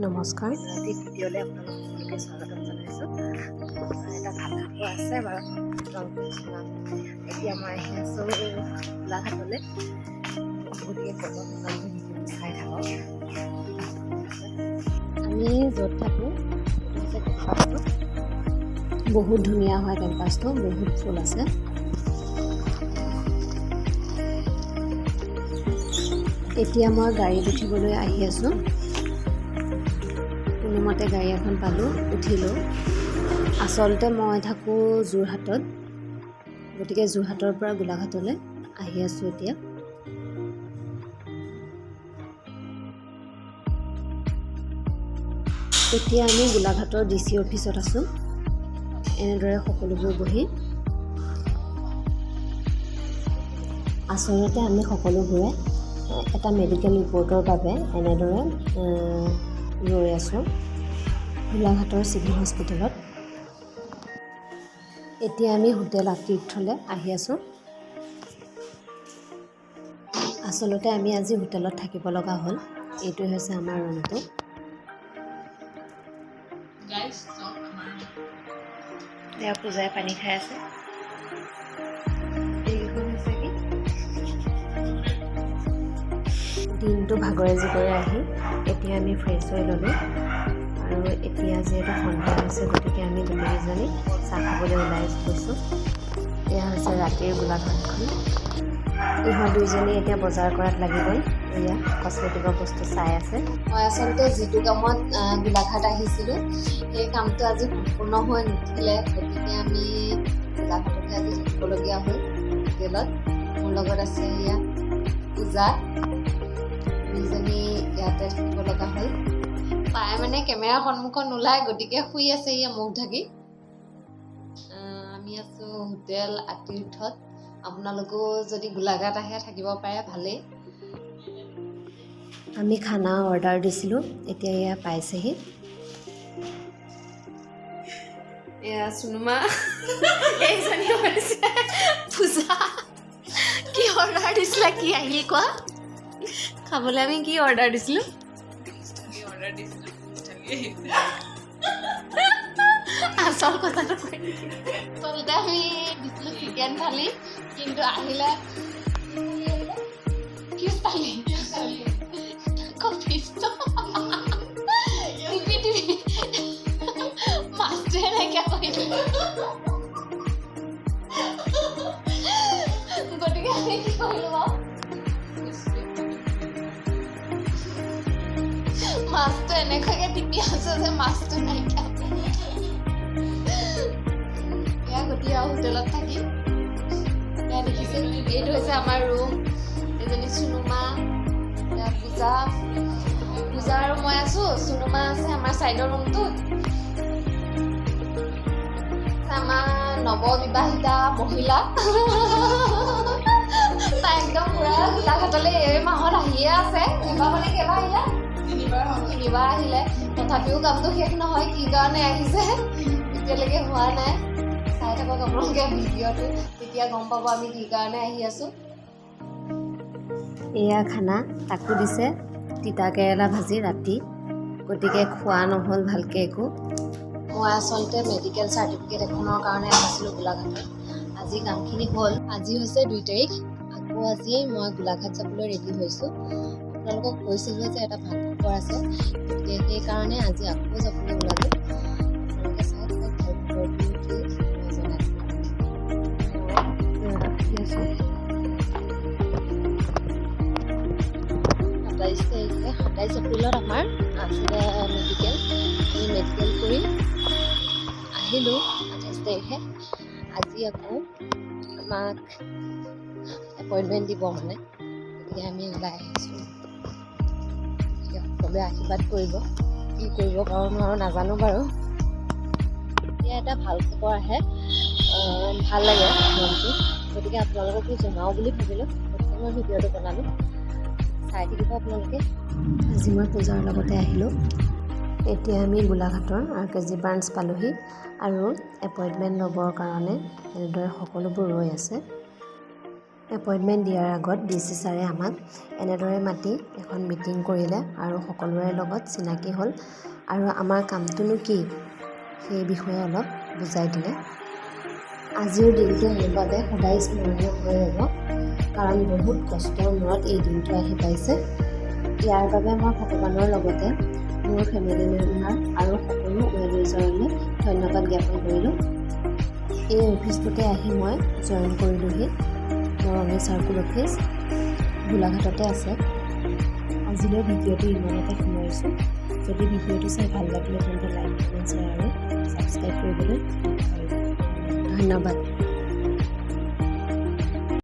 নমস্কাৰ। আজি ভিডিঅ'লৈ আপোনালোক সকলোকে স্বাগতম জনাইছোঁ। এটা ভাল খবৰ আছে বাৰু এতিয়া মই আহি আছোঁ গোলাঘাটলৈ। গতিকে ভিডিঅ'টো চাই থাকক। আমি য'ত থাকোঁ সেইটো হৈছে কেম্পাছটো। বহুত ধুনীয়া হয় কেম্পাছটো, বহুত ফুল আছে। এতিয়া মই গাড়ীত উঠিবলৈ আহি আছোঁ। কোনোমতে গাড়ী এখন পালোঁ, উঠিলোঁ। আচলতে মই থাকোঁ যোৰহাটত, গতিকে যোৰহাটৰ পৰা গোলাঘাটলৈ আহি আছোঁ এতিয়া। এতিয়া আমি গোলাঘাটৰ DC অফিচত আছোঁ। এনেদৰে সকলোবোৰ বহি। আচলতে আমি সকলোবোৰে এটা মেডিকেল ৰিপৰ্টৰ বাবে এনেদৰে ৰৈ আছোঁ গোলাঘাটৰ চিভিল হস্পিটেলত। এতিয়া আমি হোটেল আতিথ্যলৈ আহি আছোঁ। আচলতে আমি আজি হোটেলত থাকিব লগা হ'ল। এইটোৱে হৈছে আমাৰ ৰুমটো। এয়া পূজাই পানী খাই আছে। এইকেইখন হৈছে কি দিনটো ভাগৰে জিগৰে আহি এতিয়া আমি ফ্ৰেছ হৈ ল'লোঁ। আৰু এতিয়া যিহেতু সন্ধিয়া হৈছে, গতিকে আমি গোটেইকেইজনী চাহ খাবলৈ ওলাই গৈছোঁ। এয়া হৈছে ৰাতিৰ গোলাঘাটখন। ইহঁত দুইজনী এতিয়া বজাৰ কৰাত লাগি গ'ল। এয়া কচমেটিকৰ বস্তু চাই আছে। মই আচলতে যিটো কামত গোলাঘাট আহিছিলোঁ, সেই কামটো আজি সম্পূৰ্ণ হৈ নুঠিলে। গতিকে আমি গোলাঘাটতে আজি থাকিবলগীয়া হ'ল হোটেলত। মোৰ লগত আছে এয়া পূজা। দুইজনী ইয়াতে থাকিব লগা হ'ল। তাই মানে কেমেৰাৰ সন্মুখত নোলায়, গতিকে শুই আছে এয়া মুখ ঢাকি। আমি আছোঁ হোটেল আতিথ্যত। আপোনালোকেও যদি গোলাঘাট আহে থাকিব পাৰে, ভালেই। আমি খানা অৰ্ডাৰ দিছিলোঁ, এতিয়া এয়া পাইছেহি। এয়া চুনুমা, এইজনী হৈছে পূজা। কি অৰ্ডাৰ দিছিলা, কি আহিল কোৱা? খাবলৈ আমি কি অৰ্ডাৰ দিছিলোঁ? আচল কথাটো কৈ আচলতে আমি দিছিলোঁ চিকেন থালি, কিন্তু আহিলে ফিছ থালি। মাছটোৱে নাইকিয়া কৰি দিলে। গতিকে আমি কি কৰিলোঁ বাৰু? মাছটো এনেকুৱাকে টিপি আছে যে মাছটো নাইকিয়া। এয়া গতি আৰু হোটেলত থাকি এয়া দেখিছে, এইটো হৈছে আমাৰ ৰুম। এজনী চুনুমা, এয়া পূজা আৰু মই আছোঁ। চুনুমা আছে আমাৰ চাইডৰ ৰুমটোত। আমাৰ নৱবিবাহিতা মহিলা। তাই একদম পুৰা গোলাঘাটলৈ এই মাহত আহিয়ে আছে। এবাৰ মানে কেইবাৰ আহিলে? তিনিবাৰ আহিলে। তথাপিও কামটো শেষ নহয়, কি কাৰণে আহিছে এতিয়ালৈকে হোৱা নাই। চাই থাকক আপোনালোকে ভিডিঅ'টো, তেতিয়া গম পাব আমি কি কাৰণে আহি আছোঁ। এয়া খানা তাকো দিছে তিতা কেৰেলা ভাজি ৰাতি, গতিকে খোৱা নহ'ল ভালকৈ একো। মই আচলতে মেডিকেল চাৰ্টিফিকেট এখনৰ কাৰণে আহিছিলোঁ গোলাঘাটত। আজি কামখিনি হ'ল। আজি হৈছে 2 তাৰিখ। আকৌ আজি মই গোলাঘাট যাবলৈ ৰেডি হৈছোঁ। আপোনালোকক কৈছিলোঁ যে এটা ভাল খবৰ আছে, গতিকে সেইকাৰণে আজি আকৌ যাবলৈ ওলালোঁ। আপোনালোকে চাই থাকক ভাল খবৰটো কি মই জনাই দিম। 27 এপ্ৰিলত আমাৰ আছিলে মেডিকেল। আমি মেডিকেল কৰি আহিলোঁ 28 তাৰিখে। আজি আকৌ আমাক এপইণ্টমেণ্ট দিব মানে, গতিকে আমি ওলাই আহিছোঁ। সকলোৱে আশীৰ্বাদ কৰিব। কি কৰিব পাৰোঁ নোৱাৰোঁ নাজানো বাৰু। এতিয়া এটা ভাল খবৰ আহে, ভাল লাগে মনটো। গতিকে আপোনালোককো জনাওঁ বুলি ভাবিলোঁ, গতিকে মই ভিডিঅ'টো বনালোঁ। চাই থাকিব আপোনালোকে। আজি মই পূজাৰ লগতে আহিলোঁ। এতিয়া আমি গোলাঘাটৰ RKG ব্ৰাঞ্চ পালোহি আৰু এপইণ্টমেণ্ট ল'বৰ কাৰণে এনেদৰে সকলোবোৰ ৰৈ আছে। এপইণ্টমেণ্ট দিয়াৰ আগত DC ছাৰে আমাক এনেদৰে মাতি এখন মিটিং কৰিলে আৰু সকলোৰে লগত চিনাকি হ'ল আৰু আমাৰ কামটোনো কি সেই বিষয়ে অলপ বুজাই দিলে। আজিৰ দিনটো মোৰ বাবে সদায় স্মৰণীয় হৈ ৰ'ব, কাৰণ বহুত কষ্টৰ মূৰত এই দিনটো আহি পাইছে। ইয়াৰ বাবে মই ভগৱানৰ লগতে মোৰ ফেমিলি মেম্বাৰ আৰু সকলো ৱেল উইজাৰলৈ ধন্যবাদ জ্ঞাপন কৰিলোঁ। এই অফিচটোতে আহি মই জইন কৰিলোঁহি। মৰঙী চাৰ্কুল অফিচ গোলাঘাটতে আছে। আজিলৈ ভিডিঅ'টো ইমানতে সামৰিছোঁ। যদি ভিডিঅ'টো চাই ভাল লাগিলে তেন্তে লাইক, কমেণ্ট, শ্বেয়াৰ আৰু ছাবস্ক্ৰাইব কৰিবলৈ নাপাহৰিব। ধন্যবাদ।